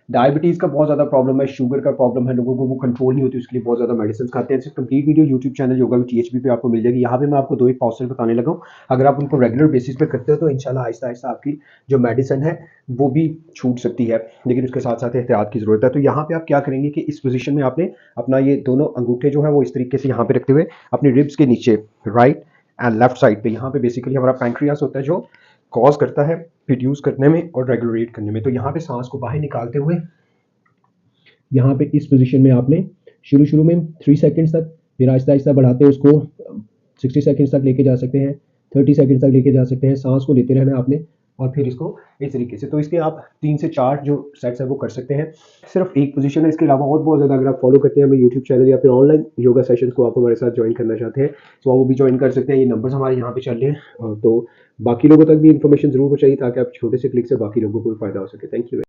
Diabetes का बहुत ज़्यादा प्रॉब्लम है, शुगर का प्रॉब्लम है, लोगों को वो कंट्रोल नहीं होती, उसके लिए बहुत ज़्यादा मेडिसिन खाते हैं। इसकी complete video YouTube channel Yoga with THB पे आपको मिल जाएगी। यहाँ पे मैं आपको 2 एक पॉस्चर बताने लगा हूँ। अगर आप उनको रेगुलर बेसिस पे करते हो तो इंशाल्लाह आहिस्ता-आहिस्ता आपकी जो मेडिसिन है वो भी छूट सकती है, लेकिन उसके साथ-साथ एहतियात की ज़रूरत है। तो यहाँ पे आप क्या करेंगे कि इस पोज़ीशन में आपने अपना ये दोनों अंगूठे जो हैं वो इस तरीके से यहाँ पे रखते हुए अपनी रिब्स के नीचे राइट एंड लेफ्ट साइड पे, यहाँ पे बेसिकली हमारा पैंक्रियास होता है जो कॉज़ करता है प्रोड्यूस करने में और रेगुलेट करने में। तो यहाँ पे सांस को बाहर निकालते हुए यहाँ पे इस पोजीशन में आपने शुरू में 3 सेकंड्स तक, फिर आहिस्ता आहिस्ता बढ़ाते उसको 60 सेकंड्स तक लेके जा सकते हैं, 30 सेकंड्स तक लेके जा सकते हैं। सांस को लेते रहना है आपने और फिर इसको इस तरीके से। तो इसके आप 3 से 4 जो सेट्स हैं वो कर सकते हैं। सिर्फ एक पोजीशन है, इसके अलावा और बहुत ज़्यादा अगर आप फॉलो करते हैं हमें यूट्यूब चैनल या फिर ऑनलाइन योगा सेशंस को आप हमारे साथ ज्वाइन करना चाहते हैं तो आप वो भी ज्वाइन कर सकते हैं। ये नंबर्स हमारे यहाँ पे चल रहे हैं। तो बाकी लोगों तक भी इन्फॉर्मेशन ज़रूर पहुँचाइए ताकि आप छोटे से क्लिक से बाकी लोगों को भी फ़ायदा हो सके। Thank you.